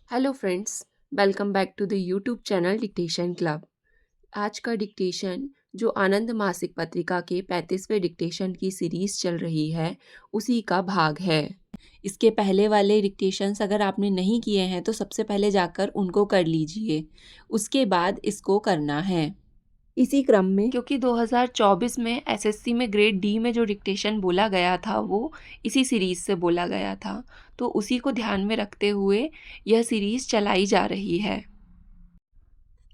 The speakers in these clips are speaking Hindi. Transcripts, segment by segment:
Hello friends, welcome back to the YouTube channel dictation club. आज का डिक्टेशन जो आनंद मासिक पत्रिका के 35वें डिक्टेशन की सीरीज़ चल रही है उसी का भाग है। इसके पहले वाले डिक्टेशंस अगर आपने नहीं किए हैं तो सबसे पहले जाकर उनको कर लीजिए, उसके बाद इसको करना है। इसी क्रम में क्योंकि 2024 में एसएससी में ग्रेड डी में जो डिक्टेशन बोला गया था वो इसी सीरीज़ से बोला गया था, तो उसी को ध्यान में रखते हुए यह सीरीज़ चलाई जा रही है।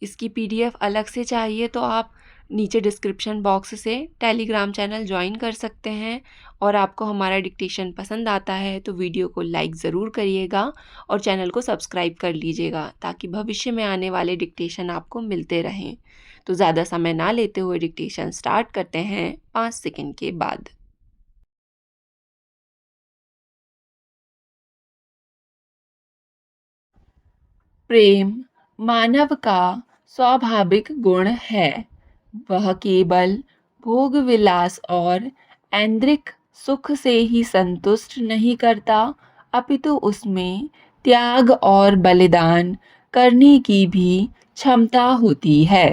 इसकी पीडीएफ अलग से चाहिए तो आप नीचे डिस्क्रिप्शन बॉक्स से टेलीग्राम चैनल ज्वाइन कर सकते हैं। और आपको हमारा डिक्टेशन पसंद आता है तो वीडियो को लाइक ज़रूर करिएगा और चैनल को सब्सक्राइब कर लीजिएगा ताकि भविष्य में आने वाले डिक्टेशन आपको मिलते रहें। तो ज़्यादा समय ना लेते हुए डिक्टेशन स्टार्ट करते हैं 5 सेकंड के बाद। प्रेम मानव का स्वाभाविक गुण है। वह केवल भोग विलास और ऐन्द्रिक सुख से ही संतुष्ट नहीं करता, अपितु उसमें त्याग और बलिदान करने की भी क्षमता होती है।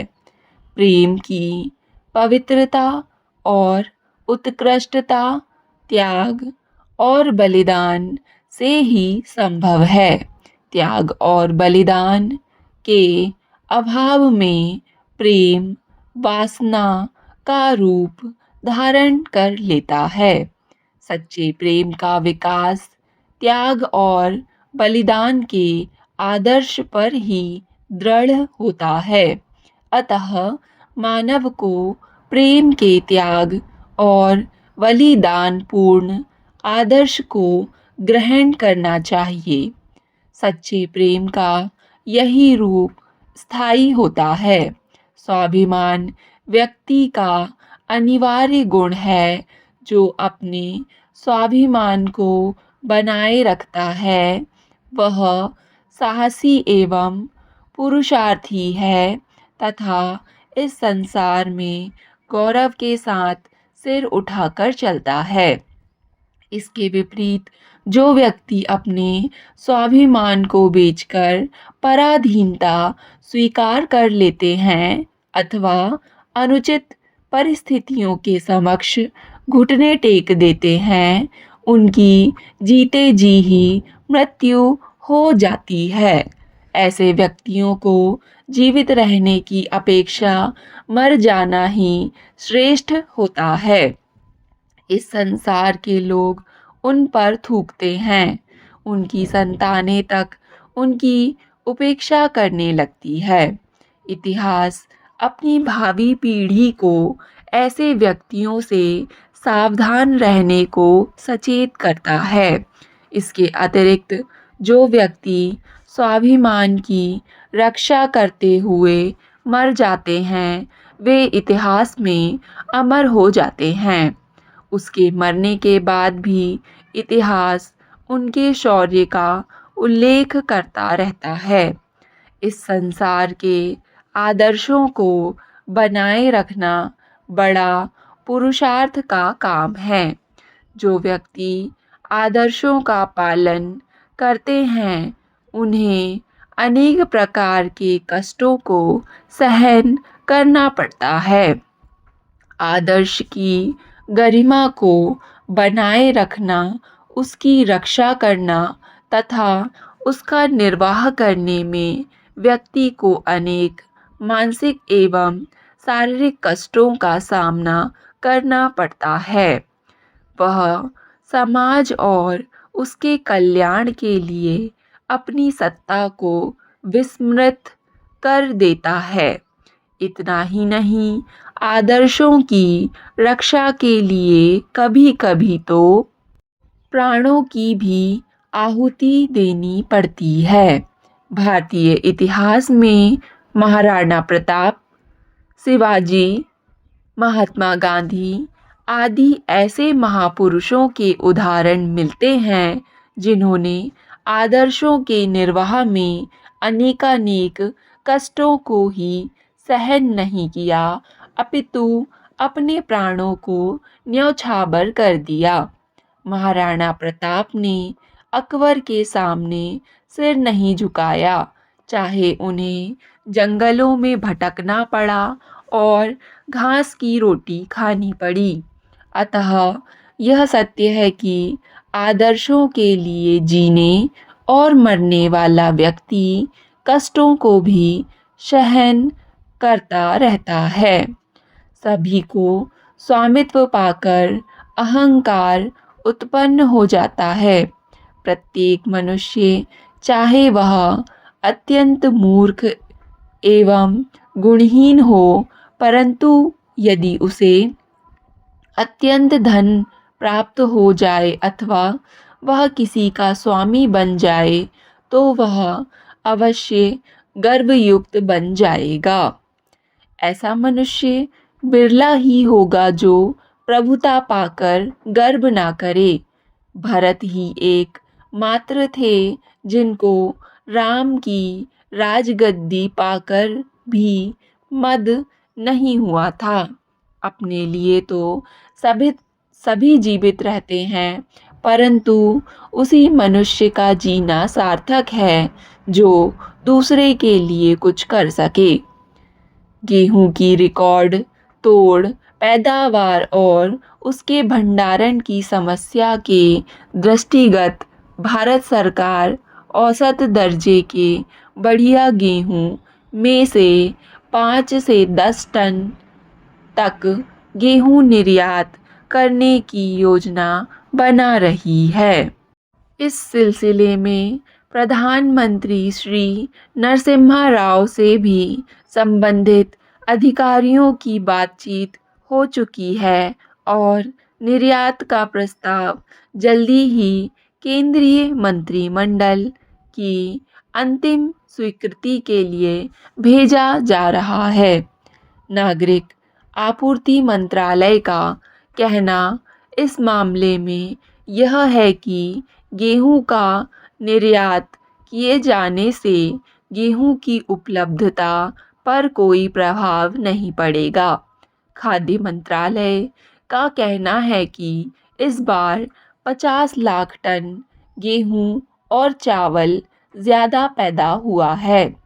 प्रेम की पवित्रता और उत्कृष्टता त्याग और बलिदान से ही संभव है। त्याग और बलिदान के अभाव में प्रेम वासना का रूप धारण कर लेता है। सच्चे प्रेम का विकास त्याग और बलिदान के आदर्श पर ही दृढ़ होता है। अतः मानव को प्रेम के त्याग और बलिदान पूर्ण आदर्श को ग्रहण करना चाहिए। सच्चे प्रेम का यही रूप स्थायी होता है। स्वाभिमान व्यक्ति का अनिवार्य गुण है जो अपने स्वाभिमान को बनाए रखता है। वह साहसी एवं पुरुषार्थी है तथा इस संसार में गौरव के साथ सिर उठाकर चलता है। इसके विपरीत जो व्यक्ति अपने स्वाभिमान को बेचकर पराधीनता स्वीकार कर लेते हैं अथवा अनुचित परिस्थितियों के समक्ष घुटने टेक देते हैं, उनकी जीते जी ही मृत्यु हो जाती है। ऐसे व्यक्तियों को जीवित रहने की अपेक्षा मर जाना ही श्रेष्ठ होता है। इस संसार के लोग उन पर थूकते हैं, उनकी संतानें तक उनकी उपेक्षा करने लगती है। इतिहास अपनी भावी पीढ़ी को ऐसे व्यक्तियों से सावधान रहने को सचेत करता है। इसके अतिरिक्त जो व्यक्ति स्वाभिमान की रक्षा करते हुए मर जाते हैं, वे इतिहास में अमर हो जाते हैं। उसके मरने के बाद भी इतिहास उनके शौर्य का उल्लेख करता रहता है। इस संसार के आदर्शों को बनाए रखना बड़ा पुरुषार्थ का काम है। जो व्यक्ति आदर्शों का पालन करते हैं, उन्हें अनेक प्रकार के कष्टों को सहन करना पड़ता है। आदर्श की गरिमा को बनाए रखना, उसकी रक्षा करना तथा उसका निर्वाह करने में व्यक्ति को अनेक मानसिक एवं शारीरिक कष्टों का सामना करना पड़ता है। वह समाज और उसके कल्याण के लिए अपनी सत्ता को विस्मृत कर देता है। इतना ही नहीं, आदर्शों की रक्षा के लिए कभी कभी तो प्राणों की भी आहुति देनी पड़ती है। भारतीय इतिहास में महाराणा प्रताप, शिवाजी, महात्मा गांधी आदि ऐसे महापुरुषों के उदाहरण मिलते हैं जिन्होंने आदर्शों के निर्वाह में अनेकानेक कष्टों को ही सहन नहीं किया, अपितु अपने प्राणों को न्यौछावर कर दिया। महाराणा प्रताप ने अकबर के सामने सिर नहीं झुकाया, चाहे उन्हें जंगलों में भटकना पड़ा और घास की रोटी खानी पड़ी। अतः यह सत्य है कि आदर्शों के लिए जीने और मरने वाला व्यक्ति कष्टों को भी सहन करता रहता है। सभी को स्वामित्व पाकर अहंकार उत्पन्न हो जाता है। प्रत्येक मनुष्य, चाहे वह अत्यंत मूर्ख एवं गुणहीन हो, परंतु यदि उसे अत्यंत धन प्राप्त हो जाए अथवा वह किसी का स्वामी बन जाए, तो वह अवश्य गर्वयुक्त बन जाएगा। ऐसा मनुष्य बिरला ही होगा जो प्रभुता पाकर गर्व ना करे। भरत ही एक मात्र थे जिनको राम की राजगद्दी पाकर भी मद नहीं हुआ था। अपने लिए तो सभी सभी जीवित रहते हैं, परंतु उसी मनुष्य का जीना सार्थक है जो दूसरे के लिए कुछ कर सके। गेहूं की रिकॉर्ड तोड़ पैदावार और उसके भंडारण की समस्या के दृष्टिगत भारत सरकार औसत दर्जे के बढ़िया गेहूं में से 5 से 10 टन तक गेहूं निर्यात करने की योजना बना रही है। इस सिलसिले में प्रधानमंत्री श्री नरसिम्हा राव से भी संबंधित अधिकारियों की बातचीत हो चुकी है और निर्यात का प्रस्ताव जल्दी ही केंद्रीय मंत्रिमंडल की अंतिम स्वीकृति के लिए भेजा जा रहा है। नागरिक आपूर्ति मंत्रालय का कहना इस मामले में यह है कि गेहूं का निर्यात किए जाने से गेहूं की उपलब्धता पर कोई प्रभाव नहीं पड़ेगा। खाद्य मंत्रालय का कहना है कि इस बार 50 लाख टन गेहूं और चावल ज़्यादा पैदा हुआ है।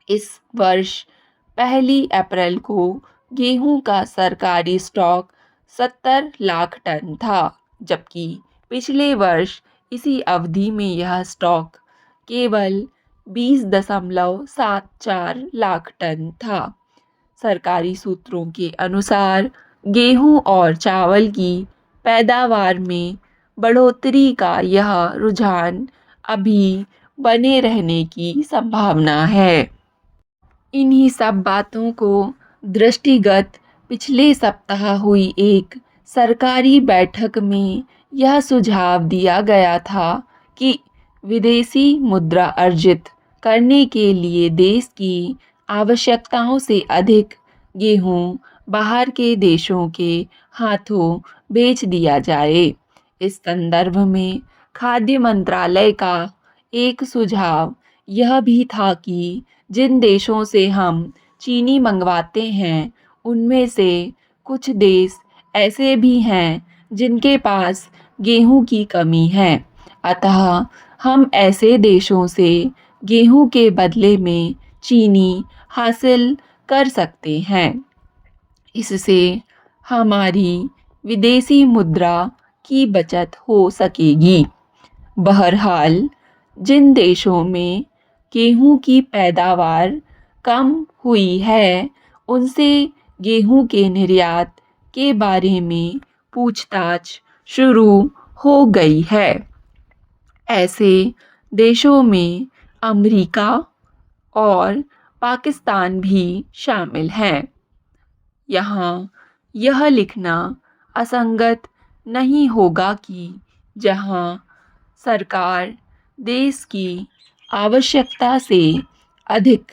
इस वर्ष 1 अप्रैल को गेहूं का सरकारी स्टॉक 70 लाख टन था, जबकि पिछले वर्ष इसी अवधि में यह स्टॉक केवल 20.74 लाख टन था। सरकारी सूत्रों के अनुसार गेहूं और चावल की पैदावार में बढ़ोतरी का यह रुझान अभी बने रहने की संभावना है। इन्हीं सब बातों को दृष्टिगत पिछले सप्ताह हुई एक सरकारी बैठक में यह सुझाव दिया गया था कि विदेशी मुद्रा अर्जित करने के लिए देश की आवश्यकताओं से अधिक गेहूं बाहर के देशों के हाथों बेच दिया जाए। इस संदर्भ में खाद्य मंत्रालय का एक सुझाव यह भी था कि जिन देशों से हम चीनी मंगवाते हैं उनमें से कुछ देश ऐसे भी हैं जिनके पास गेहूं की कमी है, अतः हम ऐसे देशों से गेहूं के बदले में चीनी हासिल कर सकते हैं। इससे हमारी विदेशी मुद्रा की बचत हो सकेगी। बहरहाल जिन देशों में गेहूं की पैदावार कम हुई है उनसे गेहूं के निर्यात के बारे में पूछताछ शुरू हो गई है। ऐसे देशों में अमेरिका और पाकिस्तान भी शामिल हैं। यहाँ यह लिखना असंगत नहीं होगा कि जहाँ सरकार देश की आवश्यकता से अधिक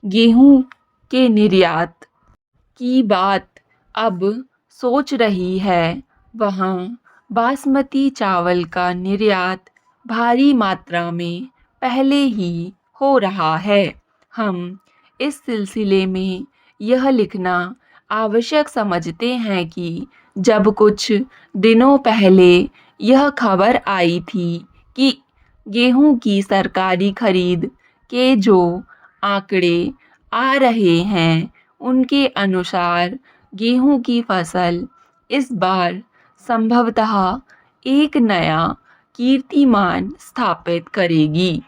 गेहूं के निर्यात की बात अब सोच रही है, वहाँ बासमती चावल का निर्यात भारी मात्रा में पहले ही हो रहा है। हम इस सिलसिले में यह लिखना आवश्यक समझते हैं कि जब कुछ दिनों पहले यह खबर आई थी कि गेहूं की सरकारी खरीद के जो आंकड़े आ रहे हैं उनके अनुसार गेहूं की फसल इस बार संभवतः एक नया कीर्तिमान स्थापित करेगी।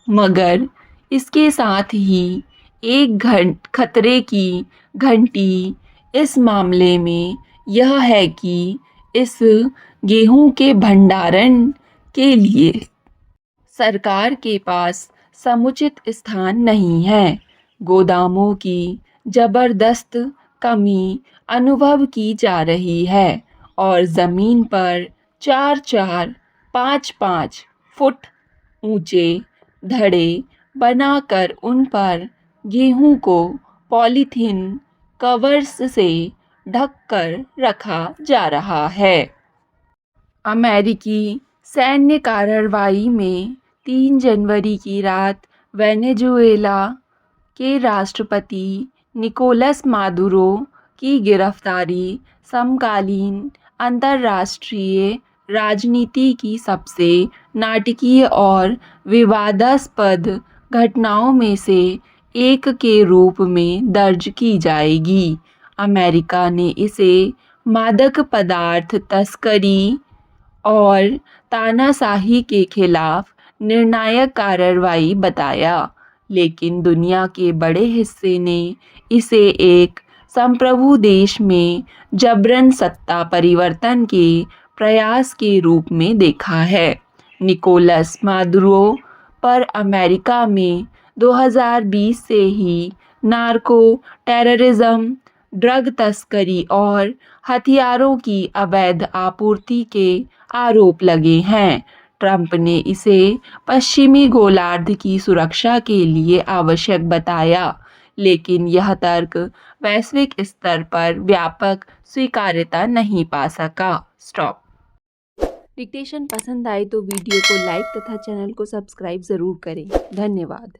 मगर इसके साथ ही एक खतरे की घंटी इस मामले में यह है कि इस गेहूं के भंडारण के लिए सरकार के पास समुचित स्थान नहीं है। गोदामों की जबरदस्त कमी अनुभव की जा रही है और ज़मीन पर 4-4, 5-5 फुट ऊंचे धड़े बनाकर उन पर गेहूं को पॉलीथीन कवर्स से ढककर रखा जा रहा है। अमेरिकी सैन्य कार्रवाई में 3 जनवरी की रात वेनेजुएला के राष्ट्रपति निकोलस मादुरो की गिरफ्तारी समकालीन अंतर्राष्ट्रीय राजनीति की सबसे नाटकीय और विवादास्पद घटनाओं में से एक के रूप में दर्ज की जाएगी। अमेरिका ने इसे मादक पदार्थ तस्करी और तानाशाही के खिलाफ निर्णायक कार्रवाई बताया, लेकिन दुनिया के बड़े हिस्से ने इसे एक संप्रभु देश में जबरन सत्ता परिवर्तन के प्रयास के रूप में देखा है। निकोलस मादुरो पर अमेरिका में 2020 से ही नार्को टेररिज्म, ड्रग तस्करी और हथियारों की अवैध आपूर्ति के आरोप लगे हैं। ट्रंप ने इसे पश्चिमी गोलार्ध की सुरक्षा के लिए आवश्यक बताया, लेकिन यह तर्क वैश्विक स्तर पर व्यापक स्वीकार्यता नहीं पा सका। स्टॉप। डिक्टेशन पसंद आए तो वीडियो को लाइक तथा चैनल को सब्सक्राइब ज़रूर करें। धन्यवाद।